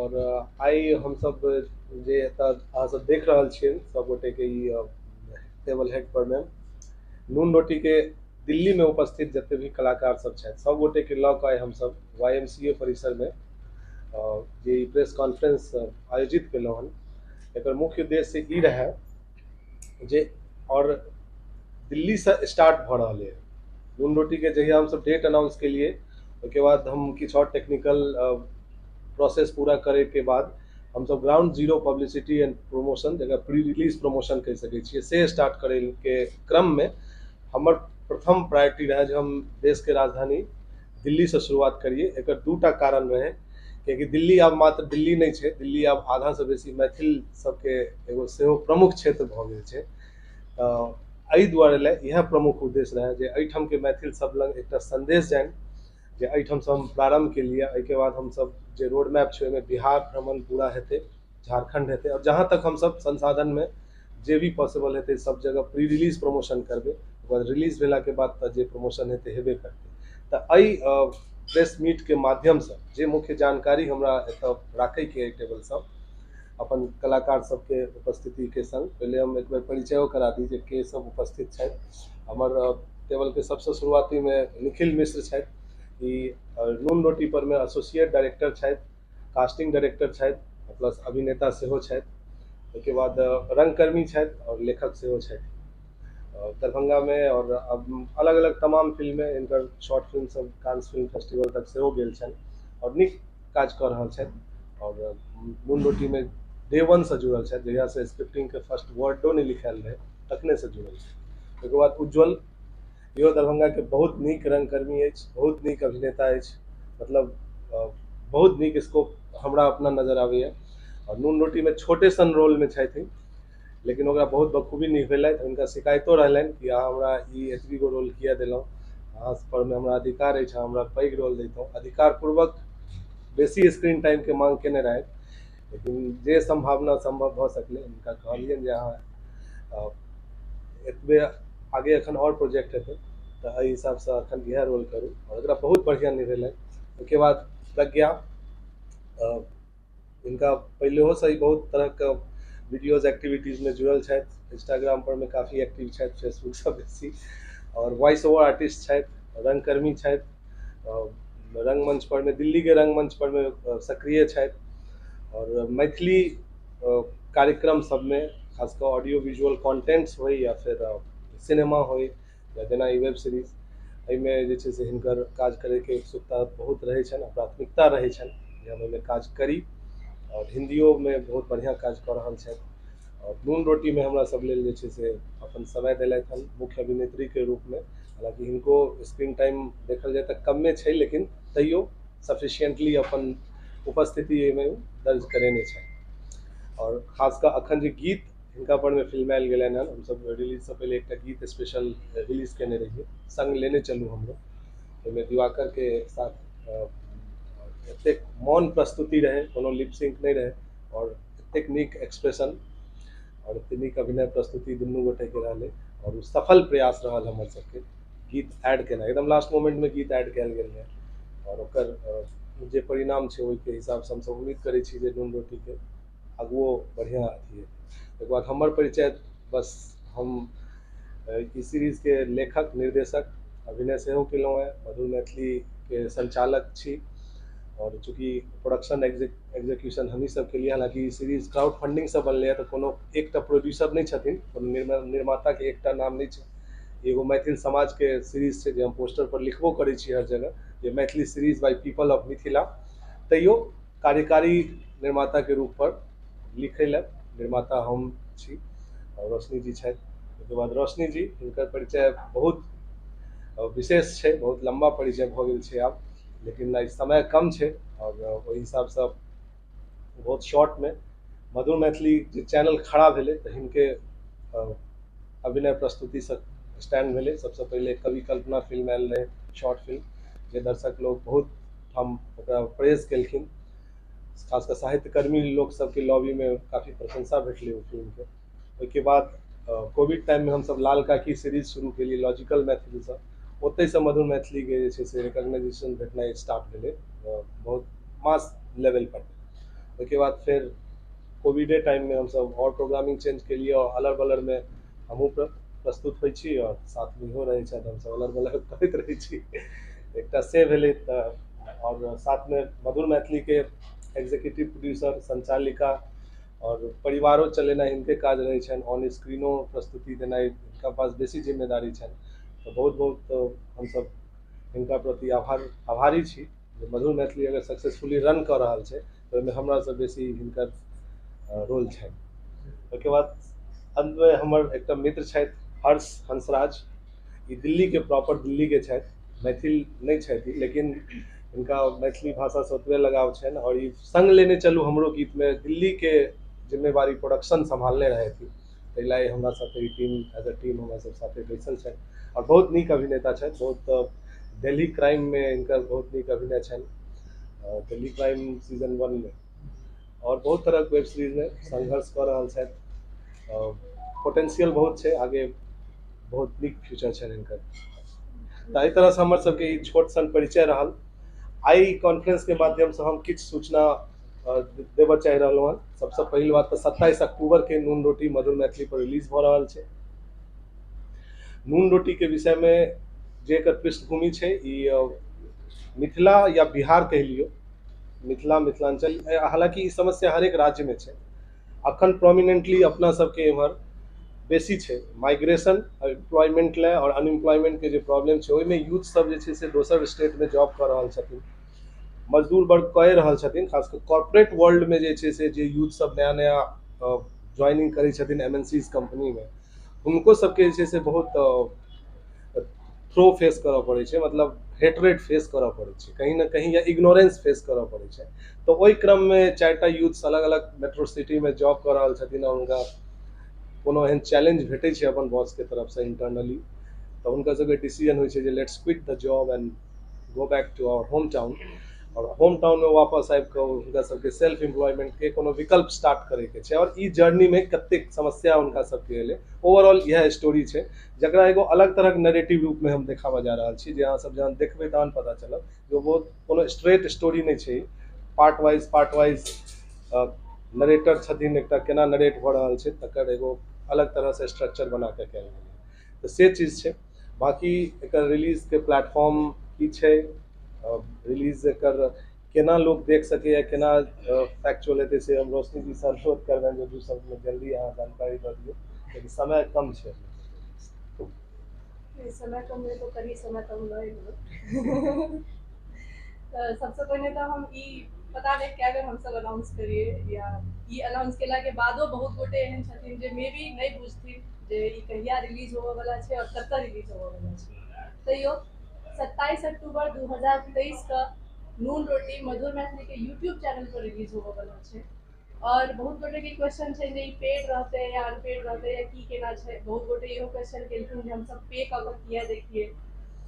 और आइ हम सब जे एतऽ अहाँ सब देख रहल छियै सब गोटे के ई टेबल हेड पर में नून रोटी के दिल्ली में उपस्थित जते भी कलाकार सब छथि सब गोटे के लऽ कऽ हम सब YMCA परिसर में जे प्रेस कॉन्फ्रेंस आयोजित केलहुँ हन एकर मुख्य उद्देश्य ई रहै जे और दिल्ली से स्टार्ट भऽ रहल है नून रोटी के जहिया हम सब डेट अनाउंस के लिए उसके बाद हम किछु और टेक्निकल प्रोसेस पूरा करे के बाद हम सब ground zero publicity and promotion जगह प्री रिलीज प्रमोशन कह सकै छियै से स्टार्ट करे के क्रम में हमर प्रथम प्रायोरिटी रहे जो हम देश के राजधानी दिल्ली से शुरुआत करिए एक दूटा कारण रहे कि दिल्ली आब मात्र दिल्ली नहीं है दिल्ली आब आधा से बेसी मैथिल सबके एगो सेहो प्रमुख क्षेत्र भऽ गेल छै एहि दुआरे ले यह प्रमुख उद्देश्य रहे जे एहिठाम के मैथिल सब लग एक संदेश जानि जे एहिठाम से हम प्रारंभ के लिए एहिके बाद हम सब जे रोड मैप छै ओहिमे बिहार भ्रमण पूरा हेतै झारखंड हेतै और जहाँ तक हम सब संसाधन में जे भी पॉसिबल हेतै सब जगह प्री रिलीज प्रमोशन करबै रिलीज भेला के बाद जे प्रमोशन हेतै हेबे करतै तऽ एहि प्रेस मीट के माध्यम से जे मुख्य जानकारी हमरा एतऽ राखै के टेबल सब अपन कलाकार सबके उपस्थिति के संग पहले हम एक बार परिचय करा दी जे के सब उपस्थित छथि हमर टेबल के सबसे शुरुआती में निखिल मिश्र छथि ई नून रोटी पर में एसोसिएट डायरेक्टर छथि कास्टिंग डायरेक्टर छथि प्लस अभिनेता सेहो छथि उसके बाद रंगकर्मी छथि और लेखक सेहो छथि दरभंगा में और अब अलग अलग तमाम फिल्में इनकर शॉर्ट फिल्म सब कांस फिल्म फेस्टिवल तक सेहो गेल छनि और नीक काज कऽ रहल छथि और नून रोटी में डे वन से जुड़ल छथि जहिया से स्क्रिप्टिंग के फर्स्ट वर्डो नहीं लिखायल रहे तखने से जुड़ल छथि ओकर बाद उज्जवल इहो दरभंगा के बहुत नीक रंगकर्मी अछि बहुत नीक अभिनेता अछि मतलब बहुत नीक स्कोप हमरा अपना नजर आबैया और नून रोटी में छोटे सन रोल में छथि लेकिन ओकरा बहुत बखूबी निभेलथि उनका शिकायतो रहलनि कि अहाँ हमरा ई एतबी गो रोल किया देलहुँ अहाँ पर में हमरा अधिकार अछि हमरा पैघ रोल दैतहुँ अधिकार पूर्वक बेसी स्क्रीन टाइम के मांग केने रहथि लेकिन जे संभावना संभव भऽ सकलै हुनका कहलियनि जे अहाँ एतबे आगे एखन और प्रोजेक्ट हेतै तऽ एहि हिसाब से एखन इएह रोल करू और एकरा बहुत बढ़िया निभेलथि ओहिके बाद प्रज्ञा इनका पहले से ही बहुत तरह का वीडियोज एक्टिविटीज में जुड़ल छथि इंस्टाग्राम पर में काफ़ी एक्टिव छथि फेसबुक से बेसी और वॉइस ओवर आर्टिस्ट छथि रंगकर्मी छथि रंगमंच पर में दिल्ली के रंगमंच पर में सक्रिय छथि और मैथिली कार्यक्रम सब में खासकर ऑडियो विजुअल कंटेंट्स हो या फिर सिनेमा हो या जेना वेब सीरीज एहिमे जे छै से हिनकर काज करे के उत्सुकता बहुत रहे छनि प्राथमिकता रहे छनि जे हम एहिमे काज करी और हिंदियों में बहुत बढ़िया काज कऽ रहल छथि और नून रोटी में हमरा सब लेल जे छै से अपन समय देलथि हन मुख्य अभिनेत्री के रूप में हालांकि हिनको स्क्रीन टाइम देखल जाए तऽ कमे छै लेकिन तैयो सफिशिएंटली अपन उपस्थिति एहिमे दर्ज करेने छथि और खासकर अखन जे गीत हिनका पर में फिल्मायल गेलनि हन हम सब रिलीज से पहले एक गीत स्पेशल रिलीज केने रहिए संग लेने चलू हमरो ओहिमे दिवाकर के साथ एतेक मौन प्रस्तुति रहे कोनो लिप सिंक नहीं रहे और एतेक नीक एक्सप्रेशन और एतेक नीक अभिनय प्रस्तुति दुनू गोटे के रहले और उ सफल प्रयास रहल हमर सबके गीत ऐड केना एकदम लास्ट मोमेंट में गीत ऐड कयल गेल रहे और ओकर जे परिणाम छै ओहिके हिसाब से हम सब उम्मीद करै छी जे नून रोटी के आगुओ बढ़िया अथी है एक बार हमर परिचय बस हम ई सीरीज के लेखक निर्देशक अभिनय सेहो केलहुँ है मधुर मैथिली के संचालक छी और चूँकि प्रोडक्शन एग्जीक्यूशन हमी सब के लिए हालांकि सीरीज क्राउड फंडिंग से बनलै तो कोनो एकटा प्रोड्यूसर नहीं छथिन कोनो निर्माता के एकटा नाम नहीं छै एगो मैथिल समाज के सीरीज छै जे हम पोस्टर पर लिखबो करै छी हर जगह जे Maithili series by people of Mithila तैयो कार्यकारी निर्माता के रूप पर लिखै लए निर्माता हम छी और रोशनी जी छथि ओहिके बाद रोशनी जी हिनकर परिचय बहुत विशेष छै बहुत लंबा परिचय भऽ गेल छै आब लेकिन समय कम है और वही हिसाब से बहुत शॉर्ट में मधुर मैथिली जो चैनल खड़ा भेले तो हिनके अभिनय प्रस्तुति से स्टैंड भेले सबसे पहले कवि कल्पना फिल्म आयल रहे शॉर्ट फिल्म जे दर्शक लोग बहुत हम प्रेज केलखिन खासकर साहित्यकर्मी लोग सबके लॉबी में काफ़ी प्रशंसा भेटले ओ फिल्म के ओहिके बाद कोविड टाइम में हम सब लाल काकी सीरीज शुरू के लिए लॉजिकल मैथिली से ओतै से मधुर मैथिली के जे रिकॉग्नाइजेशन भेटनाइ स्टार्ट भेले बहुत मास लेवल पर ओके बाद फिर कोविडे टाइम में हम सब और प्रोग्रामिंग चेंज के लिए और अलग बलर में हमहूँ प्रस्तुत होइ छी और साथ में इहो रहै छथि हम सब अलग बलर करैत रहै छी एकटा से भेलै और साथ में मधुर मैथिली के एग्जीक्यूटिव प्रोड्यूसर संचालिका और परिवारों चलेनाइ हिनके काज रहै छनि ऑन स्क्रीनो प्रस्तुति देनाइ हिनका पास बेसी जिम्मेदारी छनि तो बहुत बहुत हमसब हिनका प्रति आभारी छी जे मधुर मैथिली अगर सक्सेसफुली रन कऽ रहल छै तऽ ओहिमे हमरासँ बेसी हिनकर रोल छनि ओहिके बाद अंतमे हमर एकटा मित्र छथि हर्ष हंसराज ई दिल्लीके प्रॉपर दिल्लीके छथि मैथिल नहि छथि ई लेकिन हिनका मैथिली भाषासँ ओतबे लगाव छनि और ई संग लेने चलू हमरो गीतमे दिल्लीके जिम्मेवारी प्रोडक्शन सम्हालने रहथि ताहि लए हमरा साथे ई टीम एज अ टीम हमरा सब साथे बैसल छथि और बहुत नीक अभिनेता छथि बहुत दिल्ली क्राइम में इनका बहुत नीक अभिनय छनि दिल्ली क्राइम सीजन 1 में और बहुत तरह के वेब सीरीज में संघर्ष कर रहल छथि पोटेंशियल बहुत छै आगे बहुत नीक फ्यूचर छनि हिनकर तऽ एहि तरहसँ हमर सबके ई छोट सन परिचय रहल आई कॉन्फ्रेंस के माध्यम से हम किछु सूचना देबऽ चाहि रहलहुँ हँ सबसँ पहिल बात तऽ 27 अक्टूबर के नून रोटी मधुर मैथिली पर रिलीज भऽ रहल छै नून रोटी के विषय में जे एकर पृष्ठभूमि छै ई मिथिला या बिहार कहि लियौ मिथिला मिथिलांचल हालांकि ई समस्या हरेक राज्य में छै अखन प्रोमिनेंटली अपना सबके एम्हर बेसी छै माइग्रेशन एम्प्लॉयमेंट ले और अनएम्प्लॉयमेंट के जे प्रॉब्लम छै ओहिमे यूथ सब जे छै से दोसर स्टेट में जॉब कऽ रहल छथिन मजदूर वर्ग कऽ रहल छथिन खासकर कॉर्पोरेट वर्ल्ड में जे छै से जे यूथ सब नया नया ज्वाइनिंग करै छथिन एमएनसीज कंपनी में हुनको सबके जे छै से बहुत थ्रो फेस करऽ पड़ै छै मतलब हेटरेट फेस करऽ पड़ै छै कहीं ना कहीं या इग्नोरेंस फेस करऽ पड़ै छै तो ओहि क्रम में 4टा यूथ अलग अलग मेट्रो सिटी में जॉब कऽ रहल छथिन और हुनका कोनो एहन चैलेंज भेटै छै अपन बॉस के तरफ से इंटरनली तऽ हुनका सबके डिसीजन होइ छै जे let's quit the job and go back to our home town और होम टाउन में वापस आबि कऽ हुनका सबके सेल्फ एम्प्लॉयमेंट के कोनो विकल्प स्टार्ट करे के छै और ई जर्नी में कतेक समस्या हुनका सबके एलै ओवरऑल यह स्टोरी छै जकरा एगो अलग तरह के नैरेटिव रूप में हम देखाबऽ जा रहल छी जे अहाँ सब जहन देखबै तहन पता चलत जे बहुत कोनो स्ट्रेट स्टोरी नहीं छै पार्ट वाइज नरेटर छथिन एकटा केना नरेट भऽ रहल छै तकर एगो अलग तरह से स्ट्रक्चर बना के कयल गेलै तऽ से चीज छै बाकी एकर रिलीज के प्लेटफॉर्म की छै रिलीज एकर केना लोग देख सकैए केना फैक्चुअल हेतै से हम रोशनी जी से अनुरोध करबनि जे दू शब्दमे जल्दी अहाँ जानकारी दऽ दियौ कियाकि समय कम छै समय कम है तो कहीं समय कम नहीं सबसे पहले तो हम ई पता नहीं क्या बेर हम सब अनाउंस करिए या ई अनाउंस केला के बादो बहुत गोटे एहन छथिन जे मे बी नहीं बुझथिन जे ई कहिया रिलीज होबऽ वाला छै और कतऽ रिलीज होबऽ वाला छै तैयो 27 अक्टूबर 2023 का नून रोटी मधुर मैथिली के यूट्यूब चैनल पर रिलीज होबऽ वाला छै और बहुत गोटे के क्वेश्चन छै जे ई पेड रहतै या अनपेड रहतै या की केना छै बहुत गोटे इहो क्वेश्चन केलखिन जे हम सब पे कऽ कऽ किया देखिए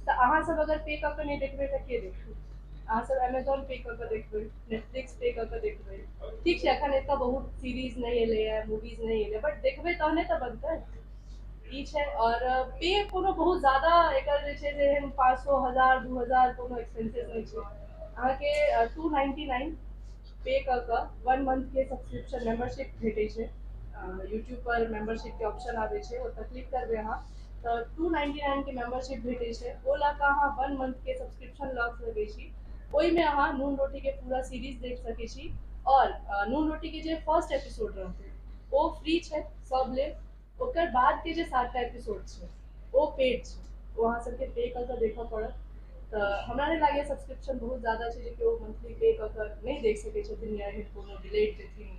तऽ अहाँ सब अगर पे कऽ कऽ नहीं देखबै तऽ के देखबै अहाँ सब अमेजॉन पे कऽ कऽ देखबै नेटफ्लिक्स पे कऽ कऽ देखबै ठीक छै एखन एतऽ बहुत सीरीज नहीं एलैए मूवीज नहीं एलै बट देखबै तहने तऽ बनतै ई छै और पे कोनो बहुत ज्यादा एकर जे छै जे 500 1000 2000 कोनो एक्सपेंसिव नहीं छै अहाँके 299 पे कऽ कऽ 1 मंथ के सब्सक्रिप्शन मेंबरशिप भेटै छै यूट्यूब पर मेंबरशिप के ऑप्शन आबै छै ओतऽ क्लिक करबै अहाँ तऽ 299 के मेंबरशिप भेटै छै ओ लऽ कऽ अहाँ 1 मंथ के सब्सक्रिप्शन लऽ सकै छी ओहिमे अहाँ नून रोटी के पूरा सीरीज देख सकै छी और नून रोटी के जे फर्स्ट एपिसोड रहतै ओ फ्री छै सब लेल ओकर बाद के जे 7टा एपिसोड छै ओ पेड छै ओ अहाँ सबके पे कऽ कऽ देखऽ पड़त तऽ हमरा नहीं लागैए सब्सक्रिप्शन बहुत ज़्यादा छै जे केओ मंथली पे कऽ कऽ नहीं देख सकै छथिन या एहन कोनो डिलेट देथिन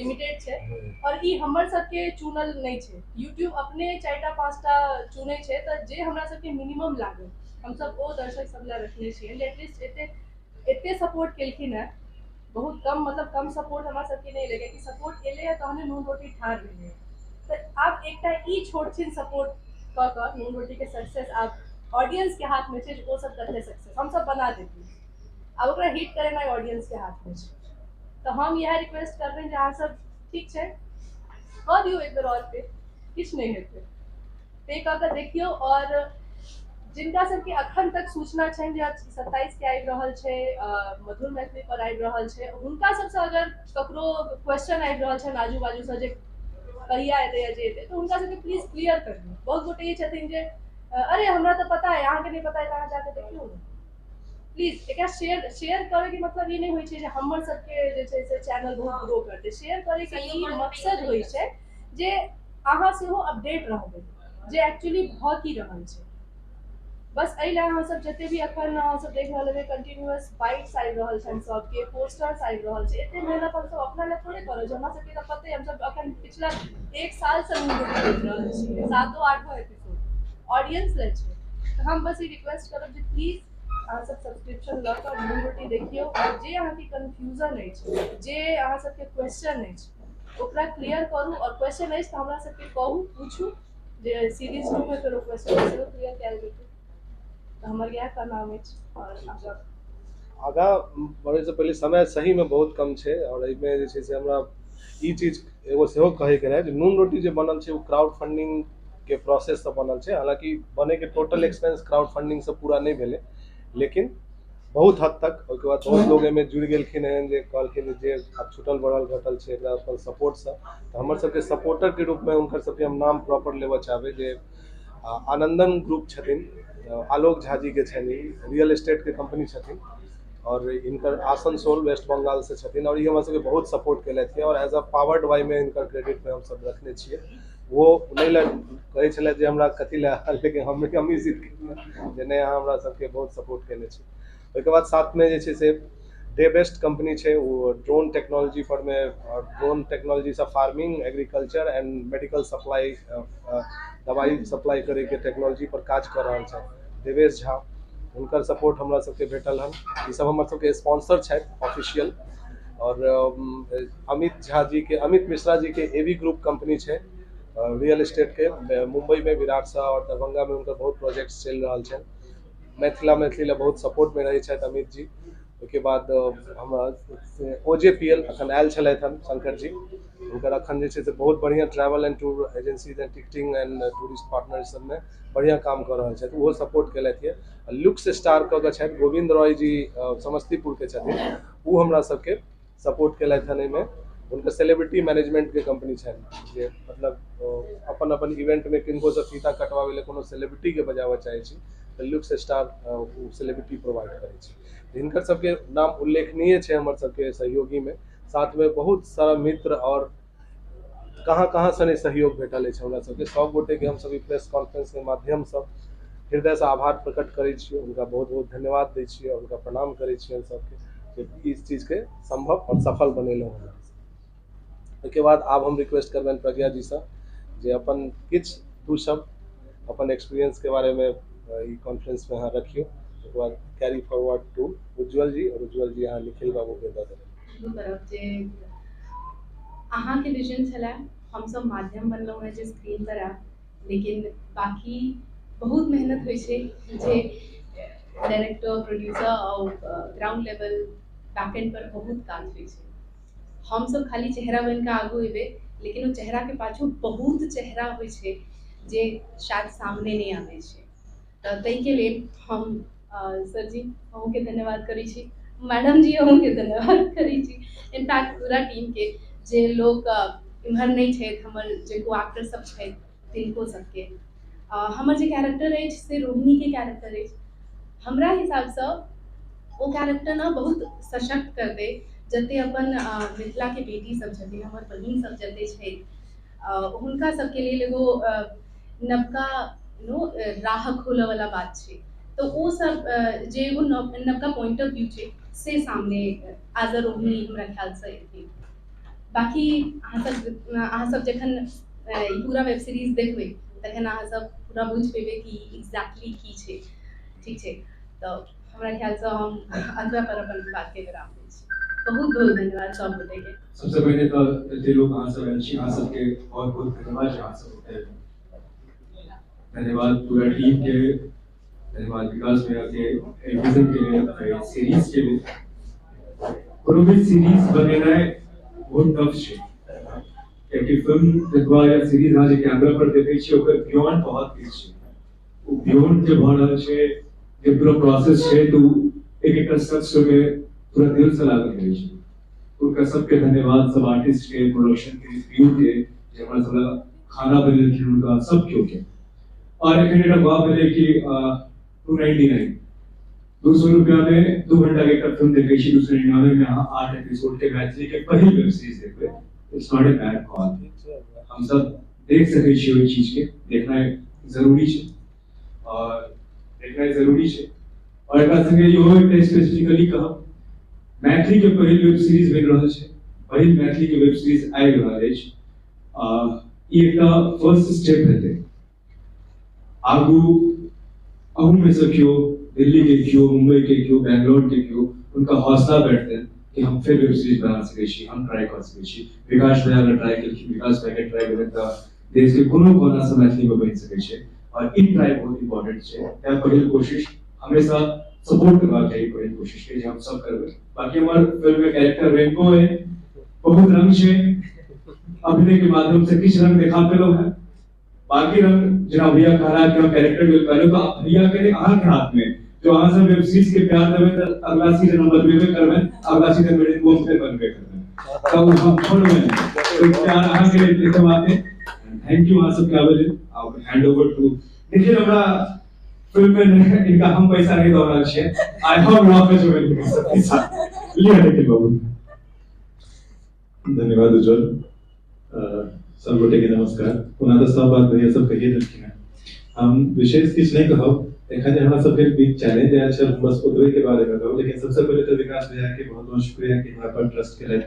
लिमिटेड छै और ई हमर सबके चुनल नहीं छै यूट्यूब अपने 4टा 5टा चुनै छै तऽ जे हमरा सबके मिनिमम लागल हम सब ओ दर्शक सब लए रखने छियै एटलीस्ट एते सपोर्ट केलखिन है बहुत कम मतलब कम सपोर्ट हमरा सबके नहीं लगे कि सपोर्ट एले है तहने नून रोटी ठाढ़ भेलै तऽ आब एकटा ई छोट छिन सपोर्ट कऽ कऽ नून रोटी के सक्सेस आब ऑडियंस के हाथ में छै जे ओ सब कते सक्सेस हम सब बना देती अब ओकरा हिट करेनाइ ऑडियंस के हाथ में छै तऽ हम यह रिक्वेस्ट करबनि जे अहाँ सब ठीक छै कऽ दियौ एक बेर और पे किछु नहीं हेतै पे कऽ कऽ देखियौ और जिनका सबके अखन तक सूचना छनि जे 27 के आबि रहल छै, मधुर मैथिली पर आबि रहल छै, हुनका सबसँ अगर ककरो क्वेश्चन आबि रहल छनि आजू बाजू से जे कहिया एतै या जे एतै, तो हुनका सबके प्लीज क्लियर कर दियौ। बहुत गोटे ई छथिन जे अरे हमरा तो पता है, अहाँके नहीं पता है, अहाँ जाके देखियौ ने। प्लीज एकरा शेयर करे के मतलब ई नहीं होइ छै जे हमर सबके जे छै से चैनल बहुत ग्रो करतै। शेयर करे के ई मकसद होइ छै जे अहाँ सेहो अपडेट रहबै जे एक्चुअली भऽ की रहल छै। बस एहि लए अहाँ सब जते भी अखन अहाँ सब देख रहल हेबै कंटिन्यूअस बाइट्स आबि रहल छनि, सबके पोस्टर्स आबि रहल छै। एते मेहनत हम सब अपना लए थोड़े करऽ छै, हमरा सबके तऽ पते है, हम सब अखन पिछला 1 साल से मूवी देख रहल छियै, 7-8 एपिसोड ऑडियंस ले छै। तो हम बस ई रिक्वेस्ट करब जे प्लीज अहाँ सब सब्सक्रिप्शन लऽ कऽ नून रोटी देखियौ, और जे अहाँके कन्फ्यूजन अछि, जे अहाँ सबके क्वेश्चन अछि, ओकरा क्लियर करू। और क्वेश्चन अछि तऽ हमरा सबके कहू, पूछू, जे सीरीज 2 में फेर ओ क्वेश्चन सेहो क्लियर कयल जेतै। तो हमर इएह कहनाम अछि। और आगाँ आगा बढ़े से पहले समय सही में बहुत कम छै, और एहिमे जे छै से हमरा ई चीज एगो सेहो कहेके रहे जे नून रोटी जे बनल छै, वो क्राउड फंडिंग के प्रोसेस से बनल छै। हालांकि बने के टोटल एक्सपेंस क्राउड फंडिंग से पूरा नहीं भेले, लेकिन बहुत हद तक ओहिके बाद बहुत लोग एहिमे जुड़ि गेलखिन हन, जे कहलखिन जे आब छूटल बढ़ल घटल छै एकरा अपन सपोर्ट से। तो हमर सबके सपोर्टर के रूप में हुनकर सबके हम नाम प्रॉपर लेबऽ चाहबै जे आनंदन ग्रुप छथिन, आलोक झा जी के छनि, रियल एस्टेट के कंपनी छथिन, और इनकर आसनसोल वेस्ट बंगाल से छथिन, और ये हमरा सबके बहुत सपोर्ट केलथि है, और एज अ पावर्ड बाय में इनकर क्रेडिट में हम सब रखने छियै। वो नहीं लग कहै छलै जे हमरा कथी लए, लेकिन हम ही जिद केलियै जे नहि, अहाँ हमरा सबके बहुत सपोर्ट केने छी। ओहिके बाद साथ में जे छै से डे बेस्ट कंपनी छै, वो ड्रोन टेक्नोलॉजी पर में, ड्रोन टेक्नोलॉजी से farming, agriculture and medical supply, दवाई सप्लाई करे के टेक्नोलॉजी पर काज कर रहल छै देवेश झा, हुनकर सपोर्ट हमरा सबके भेटल हन। ई सब हमर सबके स्पॉन्सर छथि ऑफिशियल। और अमित झा जी के, अमित मिश्रा जी के एवी ग्रुप कंपनी छै रियल एस्टेट के, मुंबई में विराट सा और दरभंगा में हुनकर बहुत प्रोजेक्ट्स चलि रहल छनि। मैथिली लए बहुत सपोर्ट में रहै छथि अमित जी। ओहिके बाद हमरा OJPL अखन आयल छलथि हन शंकर जी, हुनकर अखन जे छै से बहुत बढ़िया travel and tour agencies and ticketing and tourist partner सबमे बढ़िया काम कर रहल छथि, ओहो सपोर्ट केलथि है। लुक्स स्टार कऽ के छथि गोविंद रॉय जी, समस्तीपुर के छथिन, ओ हमरा सबके सपोर्ट केलथि हन। एहिमे हुनकर सेलिब्रिटी मैनेजमेंट के कंपनी छनि, जे मतलब अपन अपन इवेंट में किनको से फीता कटवावे ले कोनो सेलिब्रिटी के बजाबऽ चाहे छी तऽ लुक्स स्टार सेलिब्रिटी प्रोवाइड करै छै। हिनकर सबके नाम उल्लेखनीय छै हमर सबके सहयोगी में, साथ में बहुत सारा मित्र और कहाँ कहाँ से नहीं सहयोग भेटल है हमरा सबके। सब गोटे के हम सब प्रेस कॉन्फ्रेंस के माध्यम से हृदय से आभार प्रकट करै छियै, उनका बहुत बहुत धन्यवाद दै छियै, उनका प्रणाम करै छियै सबके, जे इस चीज के संभव और सफल बनेलहुँ हमरा। ओहिके बाद आब हम रिक्वेस्ट करबनि प्रज्ञा जी से जे अपन किछु दू शब्द अपन एक्सपीरियंस के बारे में ई कॉन्फ्रेंस में अहाँ रखियो। ओकर बाद कैरी फॉरवर्ड टू उज्जवल जी, और उज्जवल जी अहाँ निखिल बाबू के दऽ देबै। दू तरफ जे अहाँ के विजन छलै, हम सब माध्यम बनलहुँ हैं जे स्क्रीन पर आयब, लेकिन बाकी बहुत मेहनत होइ छै जे डायरेक्टर, प्रोड्यूसर और ग्राउंड लेवल बैक एंड पर बहुत काज होइ छै। हम सब खाली चेहरा बन के आगू एबै, लेकिन वो चेहरा के पाछू बहुत चेहरा होइ छै जे शायद सामने नहीं आबै छै। तऽ ताहि के लेल हम सर जी अहूँ के धन्यवाद करै छी, मैडम जी अहूँ के धन्यवाद करै छी, इनफैक्ट पूरा टीम के जे लोग इम्हर नहीं छथि, हमर जे को एक्टर सब छथि तिनको सबके। हमर जे कैरेक्टर अछि से रोहिणी के कैरेक्टर अछि, हमरा हिसाब से वो कैरेक्टर ना बहुत सशक्त कर दे, जते अपन मिथिला के बेटी सब छथिन, हमर बहिन सब जते छै, हुनका सबके लेल एगो नवका राह खोलऽ वाला बात छै। तो वो सब जे एगो नवका पॉइंट ऑफ व्यू छै से सामने एज अ रोहिणी हमरा ख्याल से एतै। बाकी अहाँ सब जखन ई पूरा वेब सीरीज देखबै तखन अहाँ सब पूरा बुझि पेबै कि एग्जैक्टली की छै, ठीक छै। तो हमरा ख्याल से हम अतबे पर अपन बात के विराम दै छी। बहुत बहुत धन्यवाद सब गोटे के। सबसे पहले तो जे लोग अहाँ सब छी, अहाँ सबके बहुत बहुत धन्यवाद। अहाँ सब धन्यवाद पूरा टीम के, धन्यवाद विकास भैया के विजन के लिए, सीरीज के लिए। कोनो भी सीरीज बनेनाइ बहुत टफ छै, कियाकि फिल्म देखबा या सीरीज अहाँ जे कैमरा पर देखै छियै ओकर बियॉन्ड बहुत किछु छै। बियॉन्ड के भऽ रहल छै जे पूरा प्रोसेस छै तो एक एक शख्स में पूरा दिल से लागल रहै छै। उनका सबके धन्यवाद, सब आर्टिस्ट के, प्रोडक्शन के, क्रू के, जे हमरा सब खाना बनेलखिन उनका सब क्यों के। और एक एकटा बात भेलै कि 299 200 रुपया में 2 घंटा के एकटा फिल्म देखै छी, 299 में अहाँ 8 एपिसोड के मैथिली के पहिल वेब सीरीज देखबै, it's not a bad call. हम सब देख सकै छी ओहि चीज के, देखना जरूरी छै और देखना जरूरी छै। और एकरा संगे इहो एकटा स्पेसिफिकली कहब, मैथिली के पहिल वेब सीरीज बनि रहल छै, पहिल मैथिली के वेब सीरीज आबि रहल अछि। ई एकटा फर्स्ट स्टेप हेतै। आगू अहू में से केओ, दिल्ली के केओ, मुंबई के केओ, बैंगलोर के केओ, उनका हौसला बैठतनि कि हम फिर वेब सीरीज बना सकै छी, हम ट्राई कर सकै छी। विकास भैया ने ट्राई केलखिन, विकास भैया के ट्राई केलनि तऽ देश के कोनो कोना से मैथिली में बनि सकै छै और ई ट्राई बहुत इंपॉर्टेंट छै। तें पहिल कोशिश हमेशा सपोर्ट करबाक चाही, पहिल कोशिश के जे हम सब करबै। बाकी हमार फिल्म में कैरेक्टर रेनबो है, बहुत रंग छै, अभिनय के माध्यम से किछ रंग देखा पेलो है। बाकी रंग जना भैया कह रहा है कि हम कैरेक्टर में पहले तो आप भैया के अहाँ के हाथ में जो अहाँ सब वेब सीरीज के प्यार देबै त अगला सीजन हम बनबे करबै, अगला सीजन में रेनबो फिर बनबे करबै, तब हम छोड़बै तो प्यार अहाँ के लिए देखे बाते। थैंक यू अहाँ सब के आवे। अब हैंड ओवर टू देखिए हमरा फिल्म में इनका हम पैसा नहीं दे रहल छियै, आई होप वहां पे जो पैसा लिया देखिए बाबू। धन्यवाद उज्जवल। सब गोटे के नमस्कार। पुनः तो सब बात भैया सब कहिए देलखिन है, हम विशेष किछ नहीं कहब। एखन हमरा सब के बिग चैलेंज आयल छै, बस ओतबे के बारे में कहब। लेकिन सबसे पहले तो विकास भैया के बहुत बहुत शुक्रिया कि हमरा पर ट्रस्ट केलैथ,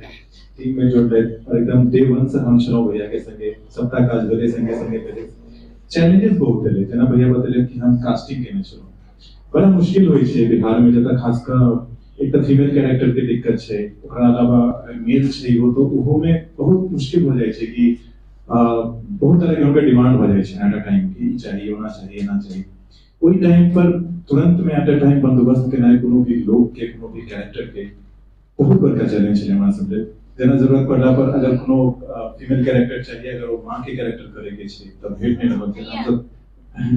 टीम में जोड़लैथ और एकदम डे 1 से हम छलौ भैया के संगे, सबटा काज भेलै संगे संगे भेलै। चैलेंजेस बहुत भेलै, जेना भैया बतेलैथ कि हम कास्टिंग केने छलौ, बड़ा मुश्किल होय छै बिहार में, जतऽ खासकर एक तो फीमेल कैरेक्टर के दिक्कत छै, ओकरा अलावा मेल छै हो तो ओहो में बहुत मुश्किल हो जाय छै कि बहुत तरह के उनका डिमांड हो जाए एट अ टाइम कि चाहिए होना चाहिए ना चाहिए। वही टाइम पर तुरंत में एट अ टाइम बंदोबस्त करना कोनो भी लोग के, कोनो भी कैरेक्टर के बहुत बड़का चैलेंज है हमरा सब लेल। जेना जरूरत पड़ला पर अगर कोनो फीमेल कैरेक्टर चाहिए, अगर वो मां के कैरेक्टर करे के छै तब भेट नहीं रहल छै। हम सब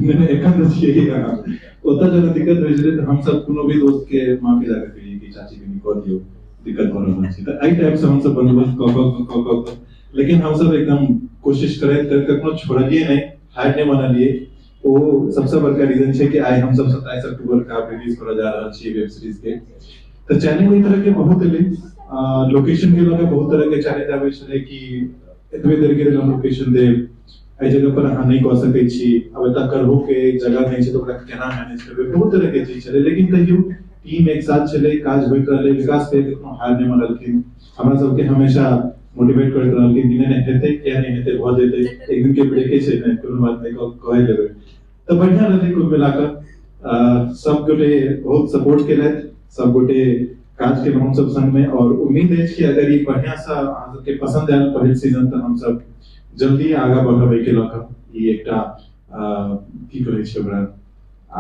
मैंने एकन छियै ओतऽ जब दिक्कत होइ छै त हम सब कोनो भी दोस्त के मां के जाके कहिए कि चाची के निकल दियो, दिक्कत भ रहल छै, त एई टाइप से हम सब बंदोबस्त क लेकिन हम सब एकदम कोशिश करैत कखनो छोड़लिए नहीं, हार नहीं मानलिए। वो सबसे बड़का रीजन छै कि आई हम सब 27 अक्टूबर का रिलीज करऽ जा रहल छी वेब सीरीज के। तो चैलेंज ई तरह के बहुत एलै, लोकेशन के लगे बहुत तरह के चैलेंज आबै छलै कि एतबे देर के हम लोकेशन देब, एई जगह पर अहाँ नहीं कऽ सकै छी, अब एतऽ करहो के जगह नहीं छै तो ओकरा केना मैनेज करबै, बहुत तरह के चीज छलै। लेकिन तैयो टीम एक साथ छलै, काज होइत रहलै, विकास पे कखनो हार नहीं मानलखिन, हमरा सबके हमेशा मोटिवेट करैत रहलखिन कि नहीं हेतै, किया नहीं हेतै, भऽ जेतै, एक दिन के ब्रेके छै ने, कोनो बात नहीं, कहि लेबै। तो बढ़िया रहलै कुल मिलाकर। सब गोटे बहुत सपोर्ट केलथि, सब गोटे काज केलहुँ हम सब संग में, और उम्मीद अछि कि अगर ई बढ़िया सा अहाँ सबके पसंद आयल पहिल सीजन तऽ हम सब जल्दी आगाँ बढ़ब एहि के लऽ कऽ। ई एकटा की कहै छै ओकरा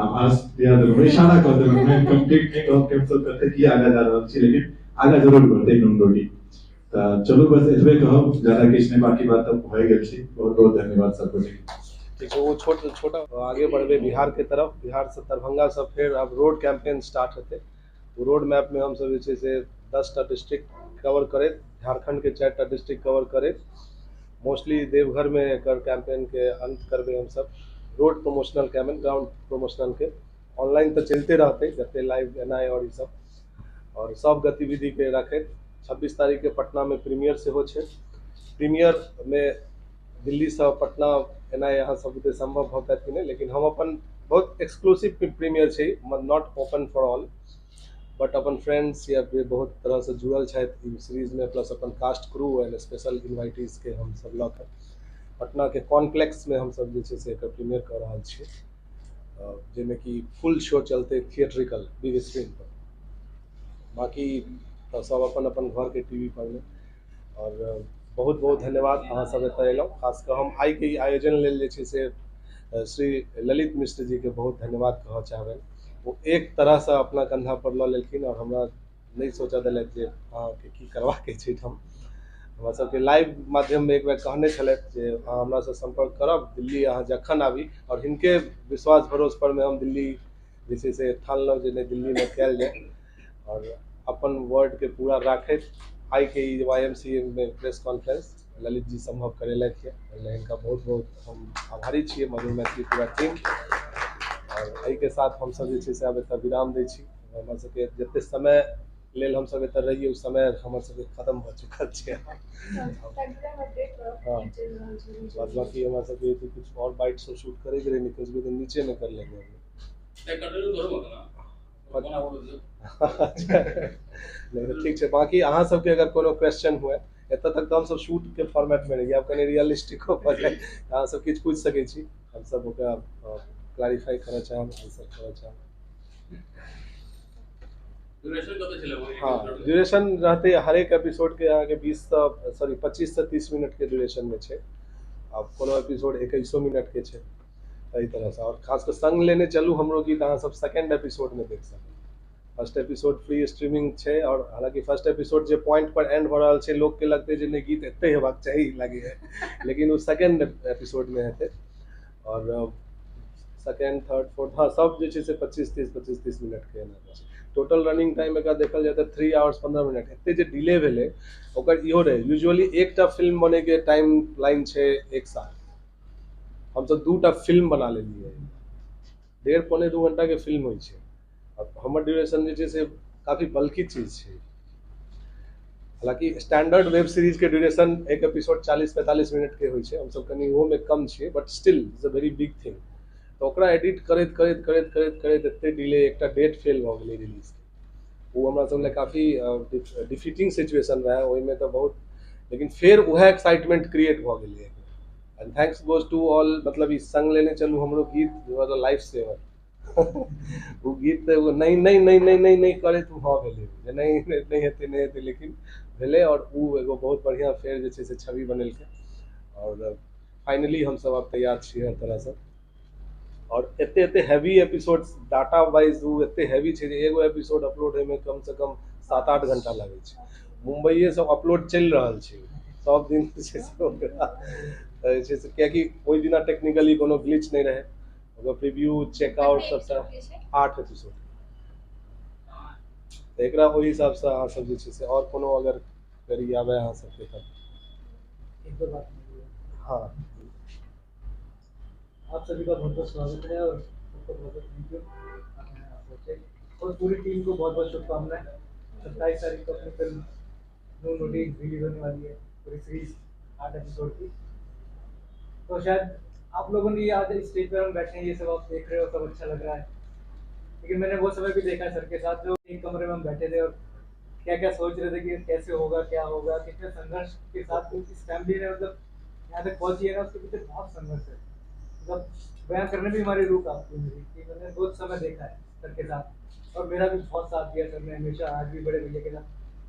आभास दिया देलहुँ, इशारा कऽ देलहुँ, मैं कंप्लीट नहीं कहब कि हम सब कते की आगाँ जा रहल छी, लेकिन आगाँ जरूर बढ़तै नून रोटी। तऽ चलू बस एतबे कहब, ज्यादा किछु नहीं, बाकी बात तब भए गेल छै। बहुत बहुत धन्यवाद सब गोटे। ठीक है, वो छोटा आगे बढ़बे बिहार के तरफ, बिहार से दरभंगा से फिर अब रोड कैंपेन स्टार्ट होते। वो रोड मैप में हम सब जे छै से 10टा डिस्ट्रिक्ट कवर करे, झारखंड के 4टा डिस्ट्रिक्ट कवर करे, मोस्टली देवघर में एकर कैंपेन के अंत करबे हम सब। Road promotional campaign, ground promotional के ऑनलाइन तो चलते रहते, जते लाइव एनाई और सब, और सब गतिविधि के रखे। 26 तारीख के पटना में प्रीमियर से हो छै। प्रीमियर में दिल्ली से पटना एना यहाँ सब बुते संभव भ पाएत कि नहीं, लेकिन हम अपन बहुत एक्सक्लूसिव प्रीमियर छै, not open for all, but अपन फ्रेंड्स या बहुत तरह से जुड़ल छथि सीरीज में, प्लस अपन cast crew and special invitees के हम सब लऽ कऽ पटना के कॉम्प्लेक्स में हम सब जे छै से एकर प्रीमियर कर रहल छी, जाहिमे कि फुल शो चलते थिएट्रिकल बिग स्क्रीन पर। बाकी तो सब अपन अपन घर के टीवी पर में। और बहुत बहुत धन्यवाद अहाँ सब एतऽ अयलहुँ, खासकर हम आई के आयोजन लेल जे छै से श्री ललित मिश्र जी के बहुत धन्यवाद कहऽ चाहबनि। वो एक तरह से अपना कंधा पर लऽ लेलखिन और हमरा नहीं सोचा दिलथि जे अहाँके की करबाक छै हम, हमरा सबके लाइव माध्यम में एक बेर कहने छलथि जे अहाँ हमरा से संपर्क करब, दिल्ली अहाँ जखन आबी, और हिनके विश्वास भरोस पर में हम दिल्ली जे छै से ठानलहुँ जे नहि दिल्ली में कयल जाय, और अपन वर्ड के पूरा राखैत आई के YMCA में प्रेस कॉन्फ्रेंस ललित जी संभव करेलथि है, इनका बहुत बहुत हम आभारी छियै, मधुर मैथिली पूरा टीम। और एहि के साथ हम सब जे छै से आब एतऽ विराम दै छी, हमर सबके जते समय लेल हम सब एतऽ रहिए, उस समय हमर सबके खत्म भ चुकल छै। बाद बाकी हमारा सब ये तो कुछ और बाइट से शूट करे के नहीं, कुछ भी तो नीचे में कर लेंगे नहीं तो ठीक है। बाकी अहाँ सबके अगर कोनो क्वेश्चन हुए एतऽ तक तो हम सब शूट के फॉर्मेट में रहिए, आब कनी रियलिस्टिक हो जाए, अहाँ सब किछु पूछ सकै छी, हम सब ओकरा क्लैरिफाई करऽ चाहब, आंसर करऽ चाहब। हाँ, ड्यूरेशन रहते हर एक एपिसोड के अहाँ के 25 से 30 मिनट के ड्यूरेशन में छे, अब कोनो एपिसोड 21 मिनट के छे, एहि तरह से। और खास कर संग लेने चलू हमरो गीत अहाँ सब सेकंड एपिसोड में देख सकते। फर्स्ट एपिसोड फ्री स्ट्रीमिंग छे, और हालांकि फर्स्ट एपिसोड जे पॉइंट पर एंड भ रहल छे, लोग के लगते जे नहीं गीत एते हेबाक चाहिए लागे है, लेकिन वो सेकंड एपिसोड में हेते। और सेकंड थर्ड फोर्थ हाँ सब जे छे से 25-30 मिनट के एना छै। टोटल रनिंग टाइम एक देखल जाए तो 3 आवर्स 15 मिनट। एते जे डिले भेले ओकर इहो रहे, यूजुअली एकटा फिल्म बने के टाइम लाइन छे 1 साल, हम सब 2टा फिल्म बना लेलिए, 1.5-2 घंटा के फिल्म होई छे। अब हमर ड्यूरेशन जे छे से काफी बल्कि चीज छे, हालांकि स्टैंडर्ड वेब सीरीज के ड्यूरेशन एक एपिसोड 40-45 मिनट के होई छे, हम सब कनी वो में कम छे, but still it's a very big thing. तो ओकरा एडिट करैत एते डिले, एकटा डेट फेल भ गेलै रिलीज के, वो हमरा सब ले काफी डिफीटिंग सिचुएशन रहा, ओहि में तो बहुत, लेकिन फिर वह एक्साइटमेंट क्रिएट भ गेलै। And thanks goes to all, मतलब ई संग लेने चलू हमरो गीत वाज अ लाइफ सेवर। वो गीत वो नहीं करे तू हाँ भेले, नहीं हेते, लेकिन भेले, और वो एगो बहुत बढ़िया फेर जे छै से छवि बनेलकै, और फाइनली हम सब अब तैयार छी हर तरह से। और एते हैवी एपिसोड्स डाटा वाइज वो एते हैवी छे, एगो एपिसोड अपलोड होय में कम से कम 7-8 घंटा लगे छे। मुंबईए सब अपलोड चल रहल छे सब दिन छै से ओकरा छै से, कियाकि ओहि दिना टेक्निकली कोनो ग्लिच नहीं रहे, ओकर प्रीव्यू चेकआउट सबटा 8 एपिसोड, तो एकरा ओहि हिसाब से अहाँ सब जे छै से, और कोनो अगर करी आवे अहाँ सबके तब एक दो बात। हाँ, आप सभी का बहुत बहुत स्वागत है, और सबको बहुत बहुत थैंक यू, और पूरी टीम को बहुत बहुत शुभकामनाएं। 27 तारीख को अपनी फिल्म नून रोटी रिलीज होने वाली है, पूरी सीरीज 8 एपिसोड की। तो शायद आप लोगों ने आज इस स्टेज पर हम बैठे हैं, ये सब आप देख रहे हो, सब अच्छा लग रहा है, लेकिन मैंने वो समय भी देखा है सर के साथ, जो एक कमरे में हम बैठे थे और क्या क्या सोच रहे थे कि कैसे होगा, क्या होगा, कितने संघर्ष के साथ इस फैमिली ने मतलब यहाँ तक पहुंची है ना, उसके पीछे बहुत संघर्ष है, मतलब बयान करने भी हमारी रूह कांपती है मेरी, कि मैंने बहुत समय देखा है सर के साथ, और मेरा भी बहुत साथ दिया सर ने हमेशा, आज भी बड़े भैया के साथ,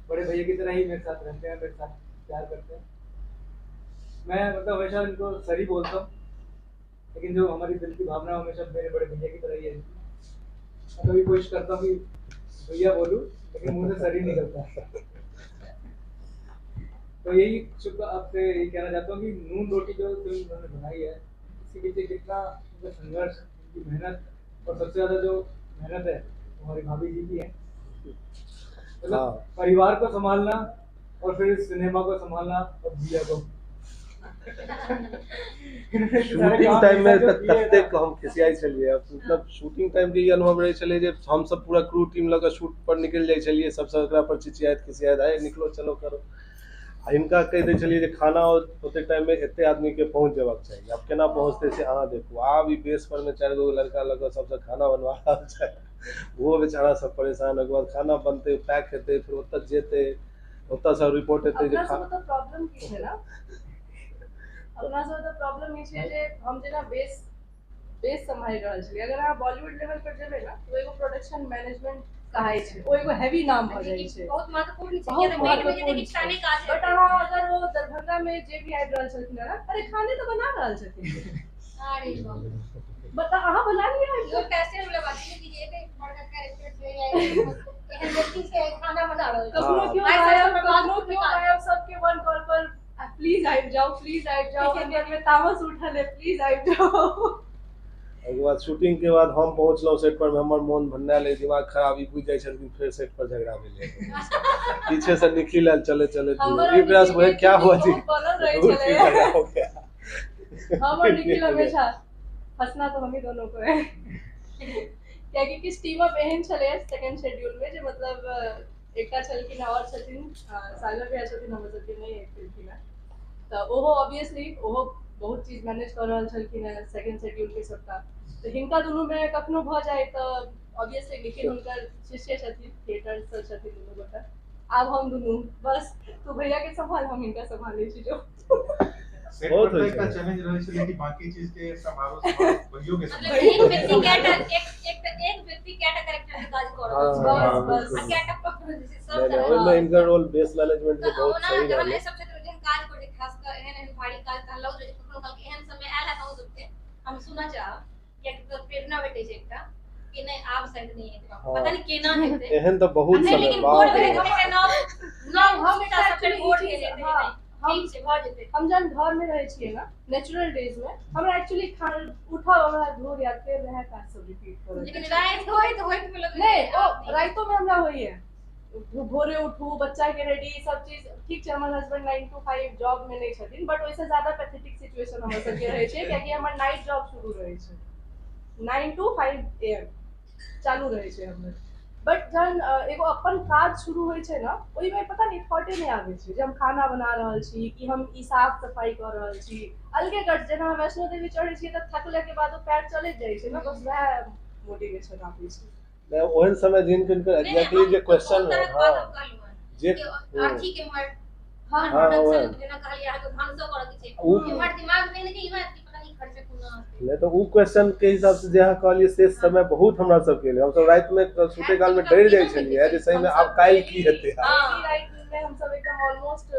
बड़े भैया की तरह ही मेरे साथ रहते हैं, मेरे साथ प्यार करते हैं। मैं मतलब हमेशा इनको सर ही बोलता हूँ, लेकिन जो हमारी दिल की भावना हमेशा मेरे बड़े भैया की तरह ही है। मैं कभी कोशिश करता हूँ कि भैया बोलूँ, लेकिन मुंह से सर ही निकलता है। तो यही शुक्र आपसे यही कहना चाहता हूँ कि नून रोटी जो फिल्म उन्होंने बनाई है, इसके पीछे कितना संघर्ष, उनकी मेहनत, और सबसे ज्यादा जो मेहनत है हमारी भाभी जी की है, मतलब परिवार को संभालना और फिर सिनेमा को संभालना और भैया को। शूटिंग टाइम में तक हम खिसियाई छलिए, मतलब शूटिंग टाइम के ये अनुभव रहे छले जे हम सब पूरा क्रू टीम लगा शूट पर निकल जाय छलिए, सबसे एकरा पर चिचियात खिसियात आए निकलो चलो करो, इनका कह दे चलिए खाना होते टाइम में एते आदमी के पहुंच जाबाक चाहिए, अब केना पहुंचते से अहाँ देखू, आब ई बेस पर में 4 गो लड़का लगा सबसे खाना बनवा रहल छै, वो बेचारा सब परेशान, ओकर बाद खाना बनते पैक हेते, फिर ओतऽ जेते, ओतऽ से रिपोर्ट हेते जे तो प्रॉब्लम की है ना, अपना सब तो प्रॉब्लम ई छै जे हम जेना बेस संभाल रहल छी, अगर अहाँ बॉलीवुड लेवल पर जेबै ना तो एगो प्रोडक्शन मैनेजमेंट कहाई छै, ओ एगो हैवी नाम भ जाय छै, बहुत महत्वपूर्ण छै, ये मेन में जे किसाने काज है, बट अहाँ अगर वो दरभंगा में जे भी आबि रहल छथिन ना, अरे खाने तो बना रहल छथिन, अरे बता अहाँ बना लिया लोग कैसे हम लोग बात की जे बड़का कैरेक्टर ले आए एहन व्यक्ति से खाना बना रहल, कखनो क्यों गायब सबके वन कॉल पर प्लीज आबि जाओ अंदर में तामस उठल है, प्लीज आबि जाओ। एहिके बाद शूटिंग के बाद हम पहुंचलहुँ सेट पर में, हमर मोन भन्नायल है, दिमाग खराब, ई बुझि जाइ छथिन फेर सेट पर झगड़ा भेलै। पीछे से निखिल आयल, चले चले हमर ई प्रयास भए क्या हुआ जी, बहुत बनल रहे दूर छलै। फिर झगड़ा हो गया। हम और निखिल हमेशा हंसना तो हम ही दोनों को है। कियाकि किस टीम अप एहन छलै सेकंड शेड्यूल में जे मतलब एकटा छलखिन और छथिन सागर भैया छथिन हमर सबके नहीं एकलखिन है, तो ओहो ऑब्वियसली ओहो बहुत चीज मैनेज कर रहल छलखिन है सेकंड शेड्यूल के सबटा, तो हिनका दुनू में कखनो भ जाए तो ऑब्वियसली निखिल हुनकर शिष्य छथिन, थिएटर से छथिन दुनू गोटा। आब हम दुनू बस तू भैया के संभाल, हम इनका संभालै छी जो सेट बहुत पर होइ का छै। चैलेंज रहे छै कि बाकी चीज के समारोह भइयो के मतलब एक व्यक्ति कैटा कैरेक्टर के काज कर रहल छै, बस आ कैटा पकड़ छै सब नहीं, तरह ओहिमे इनकर रोल बेस मैनेजमेंट के तो बहुत ओना सही जब रहलै। एहि सब क्षेत्र में जेहन काज करै छै, खास कर एहन भारी काज कहलौ जे कखनो काल के एहन समय आयल है तो सबके हम सुना चाहब कि एक प्रेरणा भेटै छै एकटा कि नहीं आब साइड नहीं है, पता नहीं केना हेतै एहन तो बहुत नहीं, समय लेकिन बाद बोर्ड भेलै। में के नाम हम एकटा सब actually बोर्ड ई के चीज- जेतै हाँ, ठीक छै भ जेतै। हम जब घर में रहे छिए ना नेचुरल डेज में हमरा एक्चुअली उठा हमरा धूर या फिर वह काज सब रिपीट करो, लेकिन रात होइत में लगे नहीं ओ राइतो में हमरा होइए भोरे उठू बच्चा के रेडी सब चीज ठीक छै। हमर हस्बैंड 9 to 5 जॉब में नहीं छथिन, बट ओइसे ज्यादा पैथेटिक सिचुएशन हमर सबके रहे छै कियाकि हमर नाइट जॉब शुरू रहे छै 9 to 5 AM चालू रहे छै हमर। बट जहन एगो अपन काज शुरू होइ छै ना, ओहि में पता नहीं थॉटे नहीं आबै छै जे हम खाना बना रहल छी कि हम ई साफ सफाई कर रहल छी। अलगे गट जेना वैष्णो देवी चढ़ै छी त थकले के बाद पैर चले जाइ छै ना, बस वह मोटिवेशन आबै छै। नहीं ओहन समय जिनकर एग्जैक्टली जे क्वेश्चन है, हां जे आर्थी के मर हाँ, हाँ हाँ, वो है। जेना कहलियै अहाँ तो भानसो करऽ के छै, उ- हमर दिमाग में नहीं कि ई बात की पता नहीं खर्चा कोना हेतै। नहीं तो उ क्वेश्चन के हिसाब से जे अहाँ कहलिए से समय बहुत हमरा सब के लिए, हम सब रात में सुते काल में डर जाय छलिए जे सही में आब काल्हि की हेतै। ई रात में हम सब एकदम ऑलमोस्ट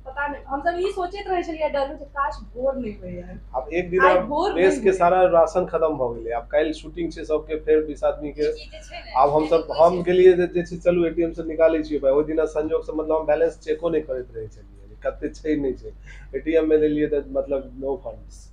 पता नहीं हम सब ई सोचैत रहे छलिए डर में काश भोर नहीं होय यार। अब एक दिन आइ भोर देश नहीं के हुई। सारा राशन खत्म भ गेलै, अब काल्हि शूटिंग छै सबके, फेर 20 आदमी के ई चीज जे छै ने, आब हम सब हम के लिए जे छै चलू एटीएम से निकालै छियै भाई, ओहि दिना संजोग से मतलब हम बैलेंस चेको नहीं करैत रहे छलिए कते छै नहीं छै, एटीएम में देलिए त मतलब नो फंड्स।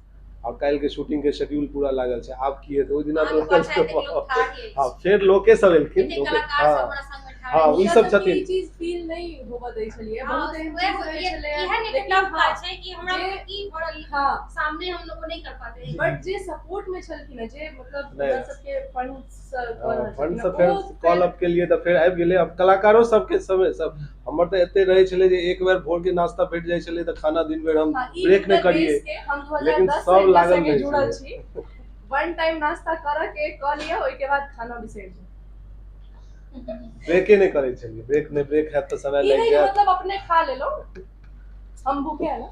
और काल्हि के शूटिंग के शेड्यूल पूरा लागल छै, आब की हेतै ओहि दिना अहाँ के पास एतेक लोग ठाढ़ अछि। हां फेर लोके सब एलखिन, एतेक लोके कलाकार सब हां हमरा संग में ठाढ़ हाँ, अछि। ई सब छथिन। ई चीज फील नहीं होबा दै छलिए, हाँ, बहुत एहन वएह चीज रहे छले इएह लेकिन नेगेटिव हाँ, बात छै कि हमरा जे- की भरल हाँ सामने हम लोग को नहीं कर पाते हैं। बट जे सपोर्ट में छलखिन है जे मतलब नहीं। हमरा सबके फंड्स फंड से फिर कॉल अप के लिए तो फिर आबि गेलै। अब कलाकारों सबके समय सब हमर तो एते रहे छले जे एक बार भोर के नाश्ता भेट जाय छले तो खाना दिन भर हम ब्रेक नहीं करिए, लेकिन सब लागल रहे जुड़ल छलै। छी। वन टाइम नाश्ता करऽ के क लिया, ओइ के बाद खाना बिसरि जाओ। ब्रेके नहीं करे छलिए, ब्रेक नहीं, ब्रेक है तो समय ई लग नहीं गया। मतलब अपने खा ले लो, हम भूखे हैं ना,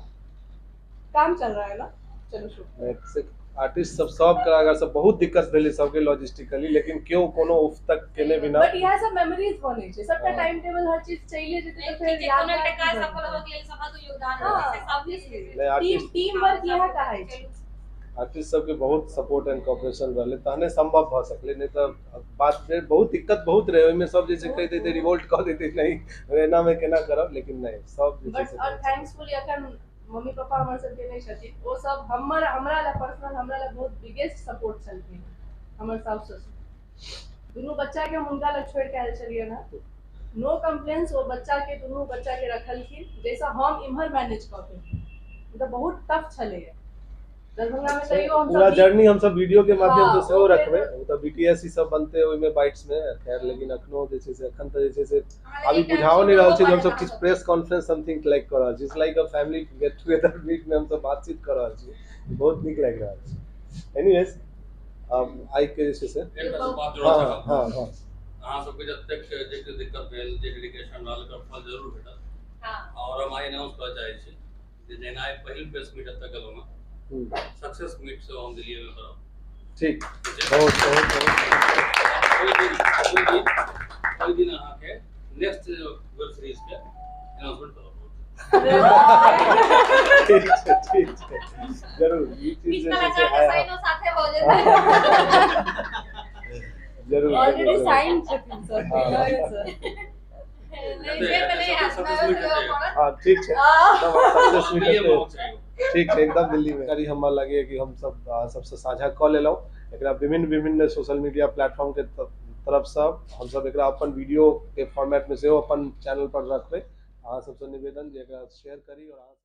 काम चल रहा है ना, चलो शुरू। आर्टिस्ट सब कलाकार सब बहुत दिक्कत भेलै सबके लॉजिस्टिकली, लेकिन केओ कोनो उफ तक केने बिना बट इएह सब मेमोरीज बनै छै, सबटा हाँ। टाइम टेबल हर चीज चलिए जेतै तो ठीक फिर है, याद कोनो एकटा काज सफल हो गेल, सबक योगदान हाँ, है, सब obviously। नहीं, आर्टिस्ट टीम वर्क इएह कहै छै। आर्टिस्ट सबके बहुत सपोर्ट एंड कोऑपरेशन रहले तहने संभव भ सकले, नहीं तो बात फिर बहुत दिक्कत बहुत रहे। ओइमे सब जैसे कह देते रिवोल्ट कह देते नहीं एना में केना करब, लेकिन नहीं सब जे बट छै और थैंक्सफुली अखन मम्मी पापा हमर सबके नहीं छथिन, ओ सब हमरा ला पर्सनल हमरा ला बहुत बिगेस्ट सपोर्ट छलखिन। हमर साउस ससुर दुनू बच्चा के हम हुनका लग छोड़ के आयल छलिए ना, नो कंप्लेंट्स, वो बच्चा के दुनू बच्चा के रखलखिन जैसा हम इम्हर मैनेज क के। तो बहुत टफ छले दरभंगा में, तैयो हम पूरा सब जर्नी हम सब वीडियो के माध्यम हाँ, से सेहो ओके। रखबे। ओ त बीटीएस ई सब बनते ओइ में बाइट्स में खैर, लेकिन अखनो जे छै से अखन त जे छै से अभी बुझाओ नहीं रहल छै जे हम सब किछ प्रेस कॉन्फ्रेंस समथिंग लाइक कर रहल छी, it's like a family get together meet में हम सब बातचीत कर रहल छी, बहुत नीक लागि रहल छै। एनीवेज आई के जे छै से एकटा बात जोड़ऽ हां चाहब, हां हां अहाँ सबके जतेक जे दिक्कत भेल, जे डेडिकेशन रहल, एकर फल जरूर भेटत। हाँ। और हम आइ अनाउंस करऽ चाहै छी जे जेना आइ पहिल प्रेस मीट एतऽ गेलहुँ हेँ, सक्सेस मीट से हम दिल्ली में करब। ठीक, बहुत बहुत ओहि दिन अहाँके नेक्स्ट वेब सीरीज के अनाउंसमेंट करब। ठीक छै जरूर ई चीज किछ जे छै से कलाकार के आइ साइनो साथे हो जेतै। जरूर ऑलरेडी जरूर। साइन छथिन सब हाँ। सर। नहीं से पहले सक्सेस मीट है हाँ ठीक है एकदम सक्सेस मीट दिल्ली में है होना चाहिए ठीक है एकदम दिल्ली में करी हमरा लगे कि हम सब सबसे साझा कऽ लेलहुँ एकरा विभिन्न सोशल मीडिया प्लेटफॉर्म के तरफ से हम सब एकरा अपन वीडियो के फॉर्मेट में सेहो अपन चैनल पर रखबै अहाँ सबसे निवेदन जे एकरा शेयर करी और अहाँ